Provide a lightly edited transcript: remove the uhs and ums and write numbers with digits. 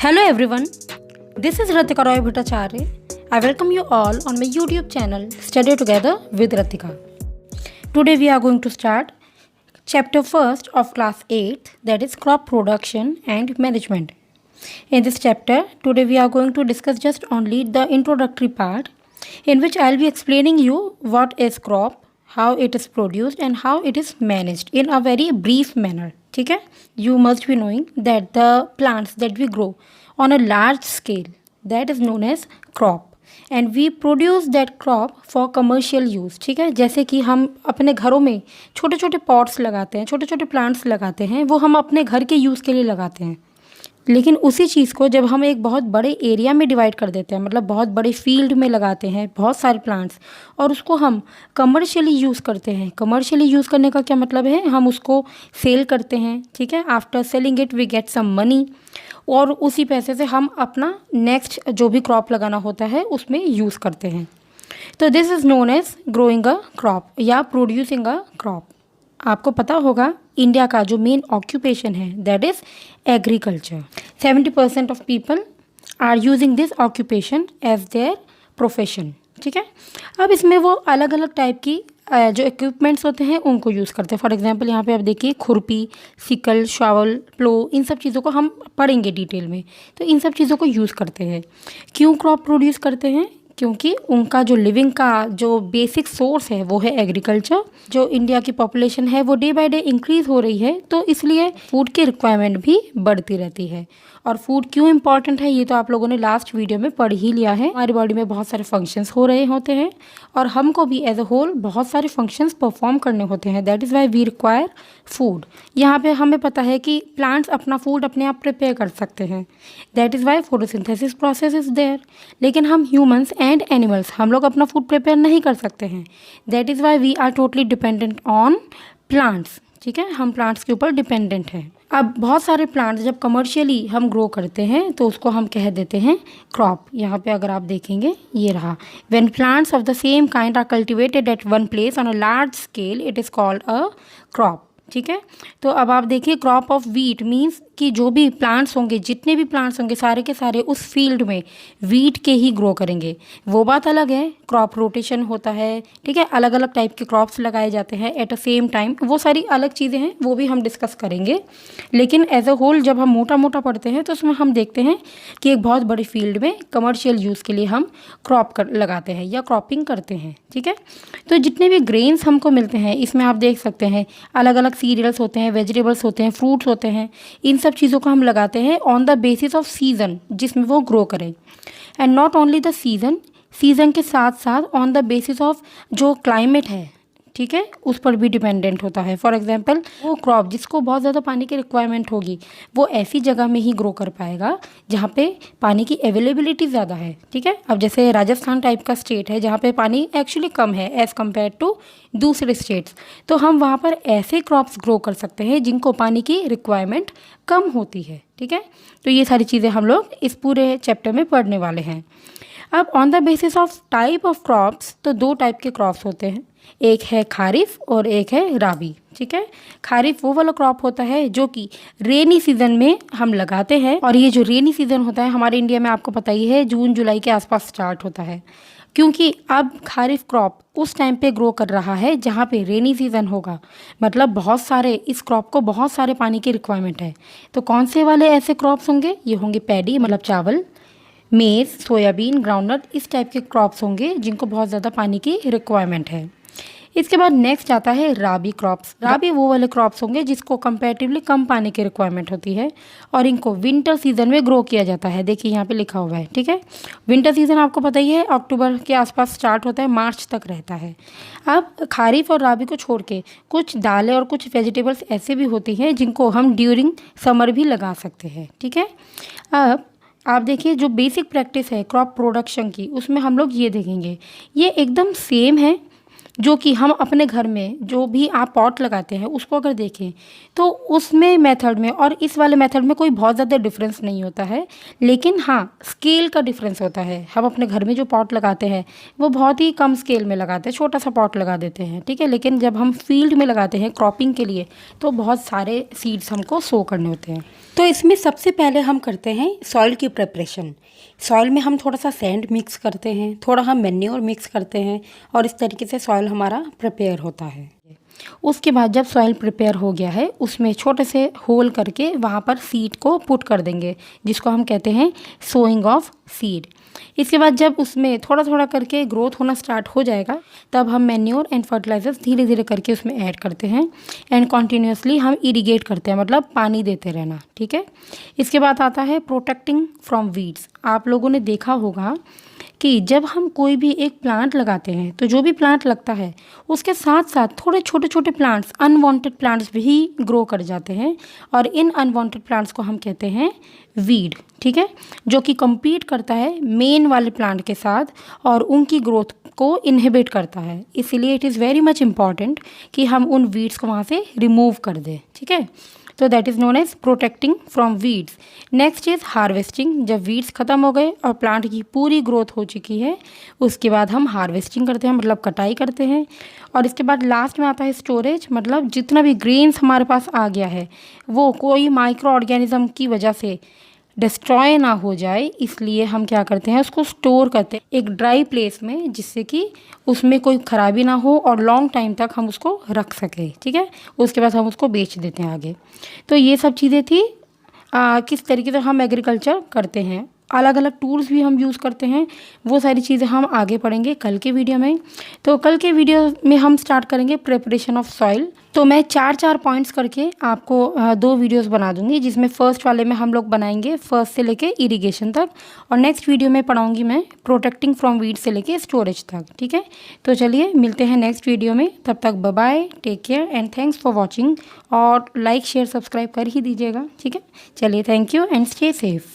Hello everyone, this is Ratika Roy Bhattacharya. I welcome you all on my YouTube channel Study Together with Ratika. Today we are going to start chapter 1st of class 8, that is crop production and management. In this chapter, today we are going to discuss just only the introductory part, in which I will be explaining you what is crop, how it is produced and how it is managed in a very brief manner. ठीक है, you must be knowing that the plants that we grow on a large scale, that is known as crop, and we produce that crop for commercial use. ठीक है, जैसे कि हम अपने घरों में छोटे छोटे पॉट्स लगाते हैं, छोटे छोटे प्लांट्स लगाते हैं, वो हम अपने घर के यूज़ के लिए लगाते हैं। लेकिन उसी चीज़ को जब हम एक बहुत बड़े एरिया में डिवाइड कर देते हैं, मतलब बहुत बड़े फील्ड में लगाते हैं बहुत सारे प्लांट्स, और उसको हम कमर्शियली यूज़ करते हैं। कमर्शियली यूज़ करने का क्या मतलब है, हम उसको सेल करते हैं। ठीक है, after selling it we get some money, और उसी पैसे से हम अपना नेक्स्ट जो भी क्रॉप लगाना होता है उसमें यूज़ करते हैं। तो this is known as growing a crop या प्रोड्यूसिंग अ क्रॉप। आपको पता होगा इंडिया का जो मेन ऑक्यूपेशन है that is agriculture. 70% of people are using this occupation as their profession. ठीक है, अब इसमें वो अलग अलग टाइप की जो इक्विपमेंट्स होते हैं उनको यूज़ करते हैं। फॉर एग्जांपल यहाँ पे आप देखिए खुरपी, सिकल, शॉवल, प्लो, इन सब चीज़ों को हम पढ़ेंगे डिटेल में। तो इन सब चीज़ों को यूज़ करते हैं। क्यों क्रॉप प्रोड्यूस करते हैं? क्योंकि उनका जो लिविंग का जो बेसिक सोर्स है वो है एग्रीकल्चर। जो इंडिया की पॉपुलेशन है वो डे बाय डे इंक्रीज़ हो रही है, तो इसलिए फूड की रिक्वायरमेंट भी बढ़ती रहती है। और फूड क्यों इम्पॉर्टेंट है ये तो आप लोगों ने लास्ट वीडियो में पढ़ ही लिया है। हमारी बॉडी में बहुत सारे फंक्शंस हो रहे होते हैं और हमको भी एज अ होल बहुत सारे फंक्शंस परफॉर्म करने होते हैं। That is why we require food. यहाँ पे हमें पता है कि प्लांट्स अपना फूड अपने आप प्रिपेयर कर सकते हैं। That is why photosynthesis process is there. लेकिन हम ह्यूमंस एंड एनिमल्स हम लोग अपना फूड प्रिपेयर नहीं कर सकते हैं। That is why we are totally dependent on plants. ठीक है, हम प्लांट्स के ऊपर डिपेंडेंट हैं। अब बहुत सारे प्लांट्स जब कमर्शियली हम ग्रो करते हैं तो उसको हम कह देते हैं क्रॉप। यहाँ पे अगर आप देखेंगे ये रहा, when plants of the same kind are cultivated at one place on a large scale it is called a crop. ठीक है, तो अब आप देखिए क्रॉप ऑफ वीट मीन्स कि जो भी प्लांट्स होंगे, जितने भी प्लांट्स होंगे सारे के सारे उस फील्ड में वीट के ही ग्रो करेंगे। वो बात अलग है, क्रॉप रोटेशन होता है। ठीक है, अलग अलग टाइप के क्रॉप्स लगाए जाते हैं एट अ सेम टाइम, वो सारी अलग चीज़ें हैं, वो भी हम डिस्कस करेंगे। लेकिन एज अ होल जब हम मोटा मोटा पढ़ते हैं तो उसमें हम देखते हैं कि एक बहुत बड़ी फील्ड में कमर्शियल यूज़ के लिए हम क्रॉप लगाते हैं या क्रॉपिंग करते हैं। ठीक है, तो जितने भी ग्रेन्स हमको मिलते हैं इसमें आप देख सकते हैं अलग अलग सीरियल्स होते हैं, वेजिटेबल्स होते हैं, फ्रूट्स होते हैं। इन सब चीज़ों को हम लगाते हैं on the basis of season जिसमें वो ग्रो करें, and not only the season के साथ साथ ऑन द बेसिस ऑफ जो क्लाइमेट है। ठीक है, उस पर भी डिपेंडेंट होता है। फॉर एग्जांपल वो क्रॉप जिसको बहुत ज़्यादा पानी की रिक्वायरमेंट होगी वो ऐसी जगह में ही ग्रो कर पाएगा जहाँ पे पानी की अवेलेबिलिटी ज़्यादा है। ठीक है, अब जैसे राजस्थान टाइप का स्टेट है जहाँ पे पानी एक्चुअली कम है एज़ कम्पेयर टू दूसरे स्टेट्स, तो हम वहाँ पर ऐसे क्रॉप्स ग्रो कर सकते हैं जिनको पानी की रिक्वायरमेंट कम होती है। ठीक है, तो ये सारी चीज़ें हम लोग इस पूरे चैप्टर में पढ़ने वाले हैं। अब on the basis of type of crops, तो दो टाइप के क्रॉप्स होते हैं, एक है खारिफ और एक है राबी। ठीक है, खारिफ वो वाला क्रॉप होता है जो कि रेनी सीजन में हम लगाते हैं, और ये जो रेनी सीजन होता है हमारे इंडिया में आपको पता ही है जून जुलाई के आसपास स्टार्ट होता है, क्योंकि अब खारिफ क्रॉप उस टाइम पे ग्रो कर रहा है जहाँ पे रेनी सीजन होगा। मतलब बहुत सारे इस क्रॉप को बहुत सारे पानी की रिक्वायरमेंट है। तो कौन से वाले ऐसे क्रॉप्स होंगे? ये होंगे पैडी मतलब चावल, मेज़, सोयाबीन, ग्राउंडनट, इस टाइप के क्रॉप्स होंगे जिनको बहुत ज़्यादा पानी की रिक्वायरमेंट है। इसके बाद नेक्स्ट आता है राबी क्रॉप्स। राबी वो वाले क्रॉप्स होंगे जिसको कंपैरेटिवली कम पानी की रिक्वायरमेंट होती है और इनको विंटर सीजन में ग्रो किया जाता है। देखिए यहाँ पे लिखा हुआ है। ठीक है, विंटर सीजन आपको पता ही है अक्टूबर के आसपास स्टार्ट होता है, मार्च तक रहता है। अब खारिफ और राबी को छोड़ के कुछ दालें और कुछ वेजिटेबल्स ऐसे भी होती हैं जिनको हम ड्यूरिंग समर भी लगा सकते हैं। ठीक है, अब आप देखिए जो बेसिक प्रैक्टिस है क्रॉप प्रोडक्शन की उसमें हम लोग ये देखेंगे, ये एकदम सेम है जो कि हम अपने घर में जो भी आप पॉट लगाते हैं उसको अगर देखें तो उसमें मेथड में और इस वाले मेथड में कोई बहुत ज़्यादा डिफरेंस नहीं होता है, लेकिन हाँ स्केल का डिफरेंस होता है। हम अपने घर में जो पॉट लगाते हैं वो बहुत ही कम स्केल में लगाते हैं, छोटा सा पॉट लगा देते हैं, ठीक है। लेकिन जब हम फील्ड में लगाते हैं क्रॉपिंग के लिए तो बहुत सारे सीड्स हमको सो करने होते हैं। तो इसमें सबसे पहले हम करते हैं सॉइल की प्रिपरेशन। सॉइल में हम थोड़ा सा सैंड मिक्स करते हैं, थोड़ा हम मैन्योर मिक्स करते हैं और इस तरीके से सॉइल हमारा प्रिपेयर होता है। उसके बाद जब सॉइल प्रिपेयर हो गया है उसमें छोटे से होल करके वहाँ पर सीड को पुट कर देंगे, जिसको हम कहते हैं सोइंग ऑफ सीड। इसके बाद जब उसमें थोड़ा थोड़ा करके ग्रोथ होना स्टार्ट हो जाएगा तब हम मैन्योर एंड फर्टिलाइजर्स धीरे धीरे करके उसमें ऐड करते हैं एंड कॉन्टीन्यूसली हम इरिगेट करते हैं, मतलब पानी देते रहना, ठीक है। इसके बाद आता है प्रोटेक्टिंग फ्रॉम वीड्स। आप लोगों ने देखा होगा कि जब हम कोई भी एक प्लांट लगाते हैं तो जो भी प्लांट लगता है उसके साथ साथ थोड़े छोटे छोटे प्लांट्स, अनवांटेड प्लांट्स भी ग्रो कर जाते हैं और इन अनवांटेड प्लांट्स को हम कहते हैं वीड, ठीक है, जो कि compete करता है मेन वाले प्लांट के साथ और उनकी ग्रोथ को इनहिबिट करता है। इसीलिए it is very much important कि हम उन वीड्स को वहाँ से रिमूव कर दें, ठीक है। तो that is known as protecting from weeds. Next is harvesting. जब वीड्स ख़त्म हो गए और प्लांट की पूरी ग्रोथ हो चुकी है उसके बाद हम हार्वेस्टिंग करते हैं, मतलब कटाई करते हैं। और इसके बाद लास्ट में आता है स्टोरेज, मतलब जितना भी ग्रेन्स हमारे पास आ गया है वो कोई माइक्रो ऑर्गेनिज्म की वजह से डिस्ट्रॉय ना हो जाए, इसलिए हम क्या करते हैं उसको स्टोर करते हैं एक ड्राई प्लेस में, जिससे कि उसमें कोई ख़राबी ना हो और लॉन्ग टाइम तक हम उसको रख सकें, ठीक है। उसके बाद हम उसको बेच देते हैं आगे। तो ये सब चीज़ें थी किस तरीके से हम एग्रीकल्चर करते हैं। अलग अलग टूल्स भी हम यूज़ करते हैं, वो सारी चीज़ें हम आगे पढ़ेंगे कल के वीडियो में। तो कल के वीडियो में हम स्टार्ट करेंगे प्रिपरेशन ऑफ सॉइल। तो मैं 4 पॉइंट्स करके आपको 2 वीडियोस बना दूंगी, जिसमें फर्स्ट वाले में हम लोग बनाएंगे फर्स्ट से लेके इरिगेशन तक और नेक्स्ट वीडियो में पढ़ाऊंगी मैं प्रोटेक्टिंग फ्रॉम वीड से लेके स्टोरेज तक, ठीक है। तो चलिए मिलते हैं नेक्स्ट वीडियो में, तब तक bye bye, take care and thanks for watching. और लाइक शेयर सब्सक्राइब कर ही दीजिएगा, ठीक है। चलिए, thank you and stay safe.